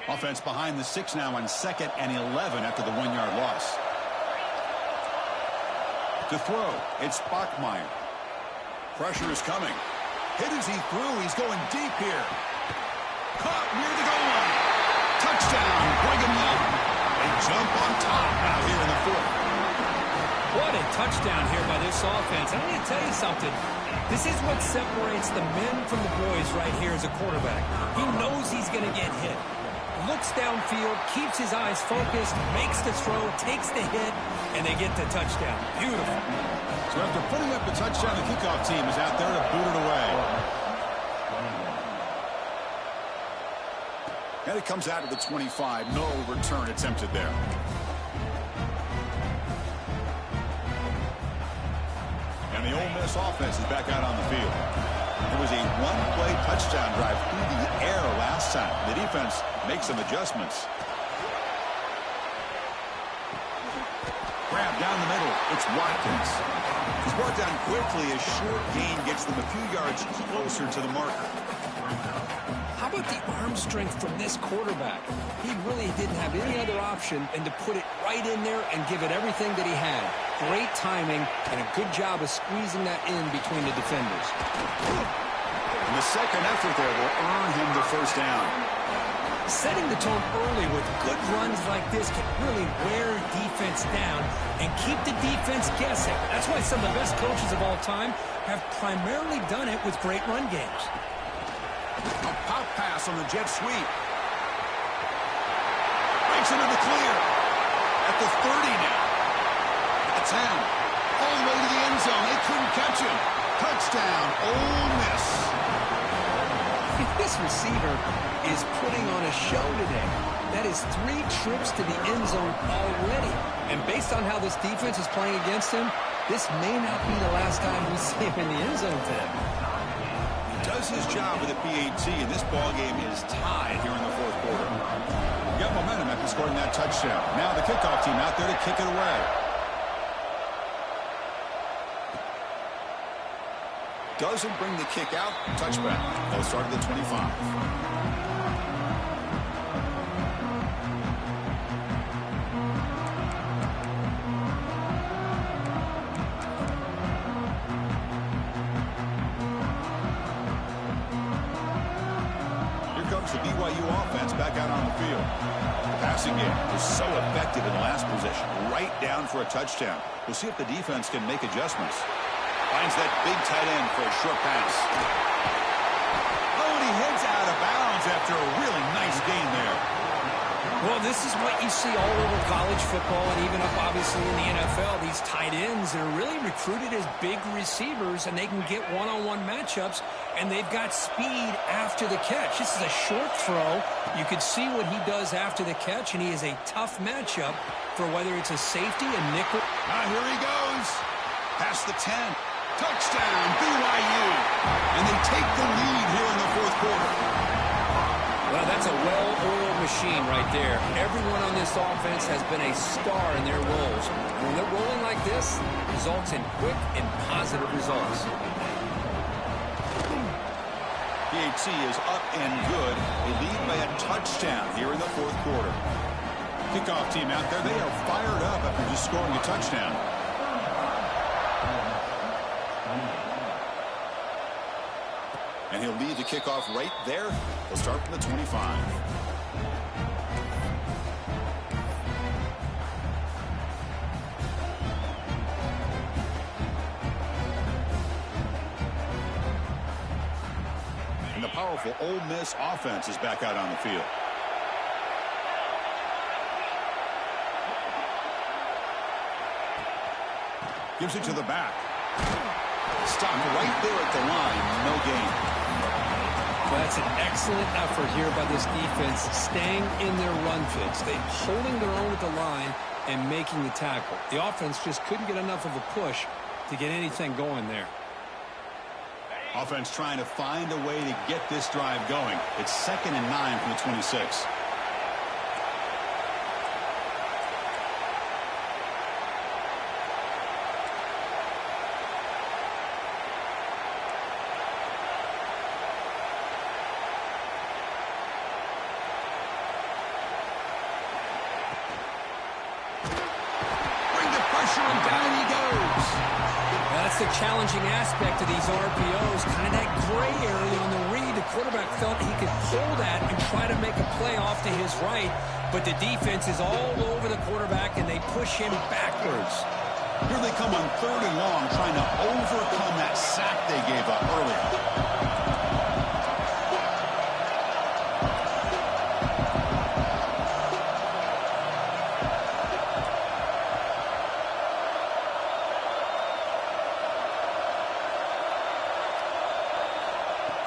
Speaker 1: Offense behind the 6 now on 2nd and 11 after the 1-yard loss. To throw, it's Bachmeier. Pressure is coming. Hit as he threw. He's going deep here. Caught near the goal line. Touchdown, Brigham Young. They jump on top now here in the 4th.
Speaker 2: What a touchdown here by this offense. I'm going to tell you something. This is what separates the men from the boys right here as a quarterback. He knows he's going to get hit. Looks downfield, keeps his eyes focused, makes the throw, takes the hit, and they get the touchdown. Beautiful.
Speaker 1: So after putting up the touchdown, the kickoff team is out there to boot it away. And it comes out of the 25. No return attempted there. And the Ole Miss offense is back out on the field. It was a one-play touchdown drive through the air last time. The defense makes some adjustments. Grab down the middle. It's Watkins. He's brought down quickly. A short gain gets them a few yards closer to the marker.
Speaker 2: How about the arm strength from this quarterback? He really didn't have any other option than to put it right in there and give it everything that he had. Great timing and a good job of squeezing that in between the defenders.
Speaker 1: And the second effort there will earn him the first down.
Speaker 2: Setting the tone early with good runs like this can really wear defense down and keep the defense guessing. That's why some of the best coaches of all time have primarily done it with great run games.
Speaker 1: A pop pass on the jet sweep. Breaks into the clear. At the 30 now. At the 10. All the way to the end zone. They couldn't catch him. Touchdown, Ole Miss.
Speaker 2: This receiver is putting on a show today. That is 3 trips to the end zone already. And based on how this defense is playing against him, this may not be the last time we see him in the end zone today.
Speaker 1: Does his job with the PAT, and this ball game is tied here in the 4th quarter. Got momentum after scoring that touchdown. Now the kickoff team out there to kick it away. Doesn't bring the kick out. Touchback. They'll start at the 25. The BYU offense back out on the field. The passing game was so effective in the last possession, right down for a touchdown. We'll see if the defense can make adjustments. Finds that big tight end for a short pass. Oh, and he heads out of bounds after a really nice gain there.
Speaker 2: Well, this is what you see all over college football and even up obviously in the NFL. These tight ends are really recruited as big receivers, and they can get one-on-one matchups, and they've got speed after the catch. This is a short throw. You could see what he does after the catch, and he is a tough matchup for whether it's a safety, a nickel.
Speaker 1: Here he goes. Past the 10. Touchdown, BYU. And they take the lead here in the 4th quarter.
Speaker 2: Well, that's a well-oiled machine right there. Everyone on this offense has been a star in their roles. And when they're rolling like this, results in quick and positive results.
Speaker 1: PAT is up and good. They lead by a touchdown here in the 4th quarter. Kickoff team out there. They are fired up after just scoring a touchdown. And he'll lead the kickoff right there. He'll start from the 25. And the powerful Ole Miss offense is back out on the field. Gives it to the back. Stopped right there at the line. No gain.
Speaker 2: Well, that's an excellent effort here by this defense, staying in their run fix. They holding their own at the line and making the tackle. The offense just couldn't get enough of a push to get anything going there.
Speaker 1: Offense trying to find a way to get this drive going. It's 2nd and 9 from the 26.
Speaker 2: that's the challenging aspect of these RPOs, kind of that gray area on the read. The quarterback felt he could pull that and try to make a play off to his right, but the defense is all over the quarterback, and they push him backwards.
Speaker 1: Here they come on 3rd and long, trying to overcome that sack they gave up earlier.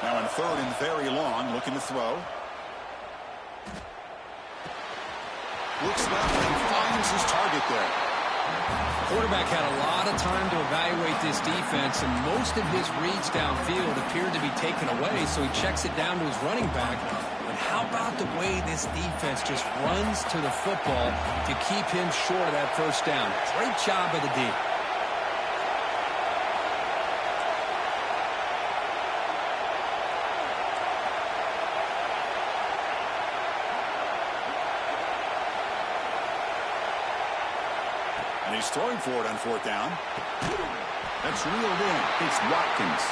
Speaker 1: Now in 3rd and very long, looking to throw. Looks left and finds his target there.
Speaker 2: Quarterback had a lot of time to evaluate this defense, and most of his reads downfield appeared to be taken away, so he checks it down to his running back. But how about the way this defense just runs to the football to keep him short of that first down? Great job by the D.
Speaker 1: And he's throwing for it on 4th down. That's reeled in. It's Watkins.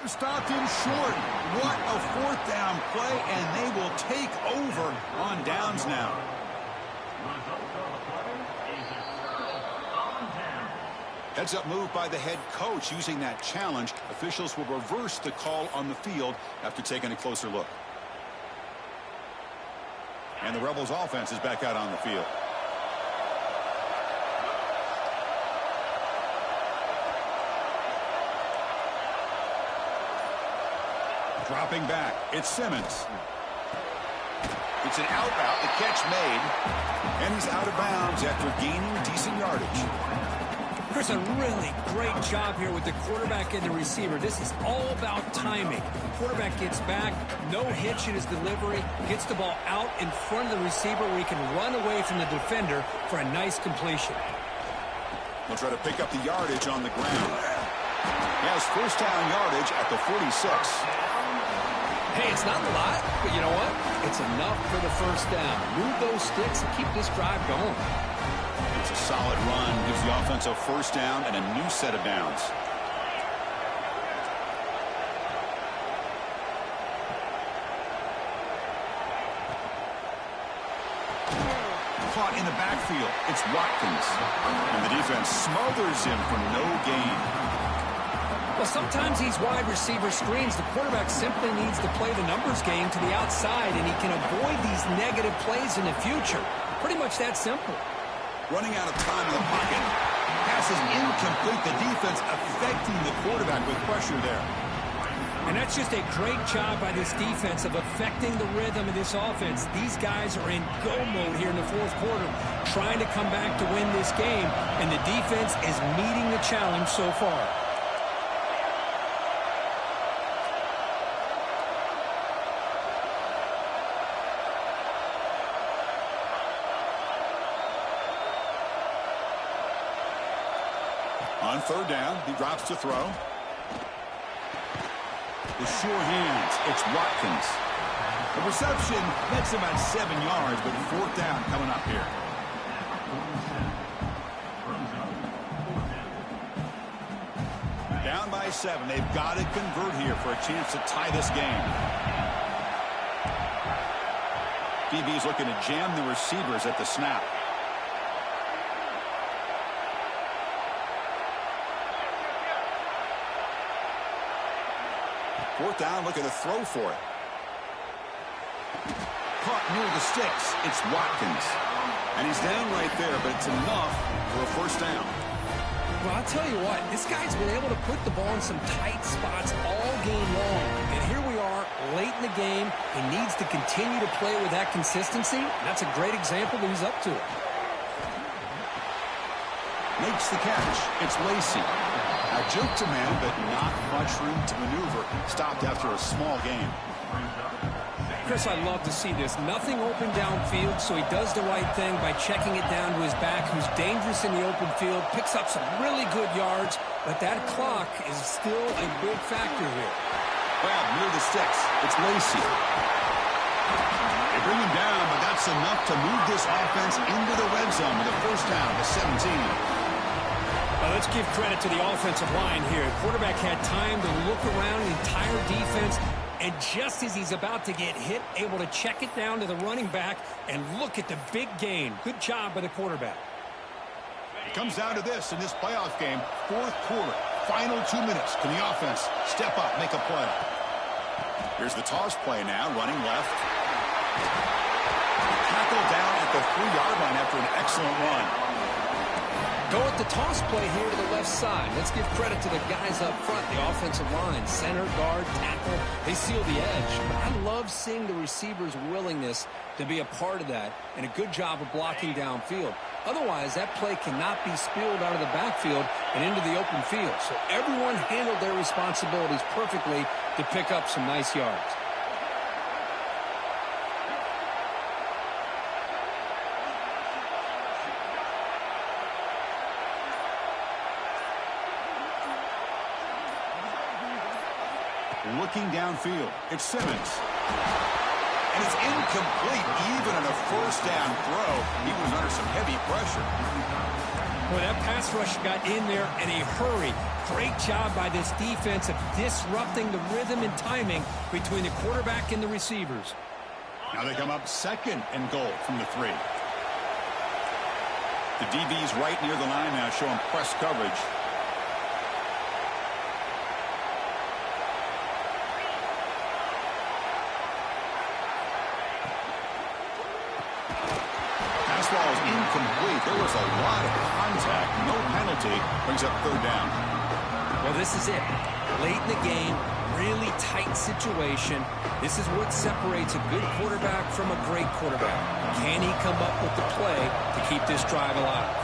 Speaker 1: Stopped him short. What a 4th down play, and they will take over on downs now. Heads up move by the head coach using that challenge. Officials will reverse the call on the field after taking a closer look. And the Rebels offense is back out on the field. Dropping back, it's Simmons. It's an out route, the catch made, and he's out of bounds after gaining decent yardage.
Speaker 2: Chris, a really great job here with the quarterback and the receiver. This is all about timing. The quarterback gets back, no hitch in his delivery, gets the ball out in front of the receiver where he can run away from the defender for a nice completion.
Speaker 1: He'll try to pick up the yardage on the ground. He has 1st down yardage at the 46.
Speaker 2: Hey, it's not a lot, but you know what? It's enough for the 1st down. Move those sticks and keep this drive going.
Speaker 1: It's a solid run, gives the offense a 1st down and a new set of downs. Caught in the backfield, it's Watkins. And the defense smothers him for no gain.
Speaker 2: Well, sometimes these wide receiver screens, the quarterback simply needs to play the numbers game to the outside, and he can avoid these negative plays in the future. Pretty much that simple.
Speaker 1: Running out of time in the pocket. Pass is incomplete. The defense affecting the quarterback with pressure there.
Speaker 2: And that's just a great job by this defense of affecting the rhythm of this offense. These guys are in go mode here in the 4th quarter, trying to come back to win this game, and the defense is meeting the challenge so far.
Speaker 1: On 3rd down, he drops to throw. The sure hands, it's Watkins. The reception nets him at 7 yards, but 4th down coming up here. Down by 7. They've got to convert here for a chance to tie this game. DB's looking to jam the receivers at the snap. Fourth down, looking to throw for it. Caught near the sticks. It's Watkins. And he's down right there, but it's enough for a 1st down.
Speaker 2: Well, I'll tell you what, this guy's been able to put the ball in some tight spots all game long. And here we are, late in the game. He needs to continue to play with that consistency. That's a great example that he's up to it.
Speaker 1: Makes the catch. It's Lacey. A juke to man, but not much room to maneuver. Stopped after a small gain.
Speaker 2: Chris, I love to see this. Nothing open downfield, so he does the right thing by checking it down to his back, who's dangerous in the open field, picks up some really good yards, but that clock is still a big factor here.
Speaker 1: Well, near the sticks. It's Lacey. They bring him down, but that's That's enough to move this offense into the red zone with a first down to 17.
Speaker 2: Well, let's give credit to the offensive line here. The quarterback had time to look around the entire defense, and just as he's about to get hit, able to check it down to the running back, and look at the big gain. Good job by the quarterback.
Speaker 1: It comes down to this in this playoff game, fourth quarter, final 2 minutes. Can the offense step up, make a play? Here's the toss play now, running left. Tackle down at the 3-yard line after an excellent run.
Speaker 2: Go with the toss play here to the left side. Let's give credit to the guys up front, the offensive line, center, guard, tackle. They seal the edge. But I love seeing the receiver's willingness to be a part of that and a good job of blocking downfield. Otherwise, that play cannot be spilled out of the backfield and into the open field. So everyone handled their responsibilities perfectly to pick up some nice yards.
Speaker 1: Looking downfield, it's Simmons. And it's incomplete, even on a first down throw. He was under some heavy pressure.
Speaker 2: Boy, that pass rush got in there in a hurry. Great job by this defense of disrupting the rhythm and timing between the quarterback and the receivers.
Speaker 1: Now they come up second and goal from the 3. The DB's right near the line now, showing press coverage. Ball is incomplete. There was a lot of contact. No penalty. Brings up third down.
Speaker 2: Well, this is it. Late in the game, really tight situation. This is what separates a good quarterback from a great quarterback. Can he come up with the play to keep this drive alive?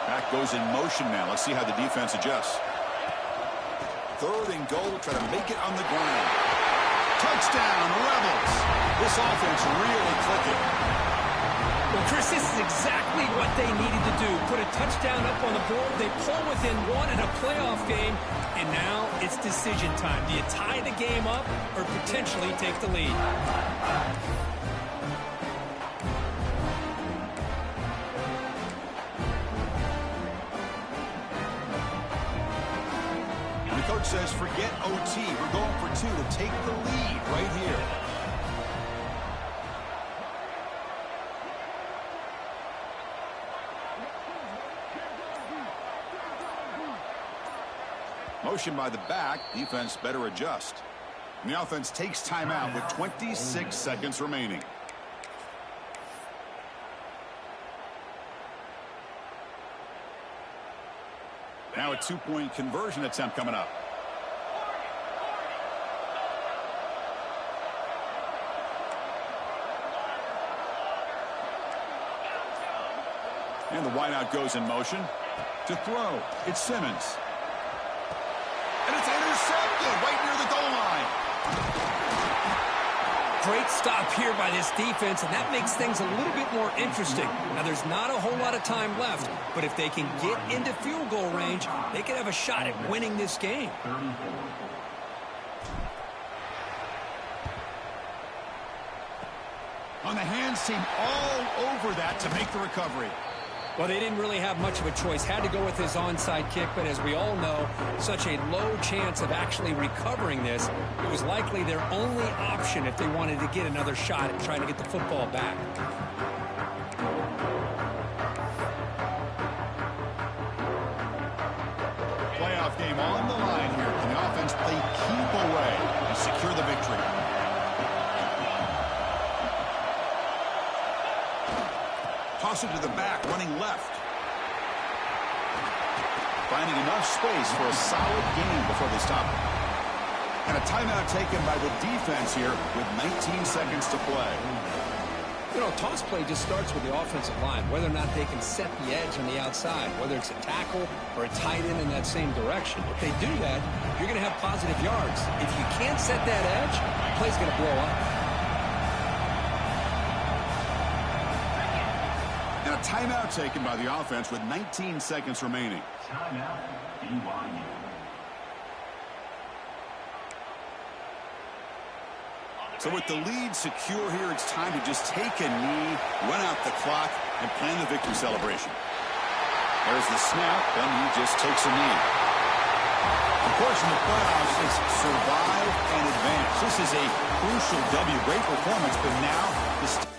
Speaker 1: Back goes in motion now. Let's see how the defense adjusts. Third and goal. Try to make it on the ground. Touchdown, Rebels. This offense really clicking.
Speaker 2: Well, Chris, this is exactly what they needed to do. Put a touchdown up on the board. They pull within one in a playoff game, and now it's decision time. Do you tie the game up or potentially take the lead?
Speaker 1: Coach says forget OT. We're going for 2 to take the lead right here. Motion by the back. Defense better adjust. And the offense takes timeout with 26 seconds remaining. Now a 2-point conversion attempt coming up. And the wideout goes in motion. To throw, it's Simmons. And it's intercepted right near the goal line.
Speaker 2: Great stop here by this defense, and that makes things a little bit more interesting. Now, there's not a whole lot of time left, but if they can get into field goal range, they could have a shot at winning this game.
Speaker 1: On the hands team all over that to make the recovery.
Speaker 2: Well, they didn't really have much of a choice. Had to go with his onside kick, but as we all know, such a low chance of actually recovering this. It was likely their only option if they wanted to get another shot at trying to get the football back.
Speaker 1: Playoff game on the line here. Can the offense play keep away and secure the victory? Toss it to the back, running left. Finding enough space for a solid gain before they stop it. And a timeout taken by the defense here with 19 seconds to play.
Speaker 2: You know, toss play just starts with the offensive line, whether or not they can set the edge on the outside, whether it's a tackle or a tight end in that same direction. If they do that, you're going to have positive yards. If you can't set that edge, the play's going to blow up.
Speaker 1: And a timeout taken by the offense with 19 seconds remaining.
Speaker 3: Timeout, BYU.
Speaker 1: So with the lead secure here, it's time to just take a knee, run out the clock, and plan the victory celebration. There's the snap, and he just takes a knee. Of course, in the playoffs, it's survive and advance. This is a crucial W. Great performance, but now the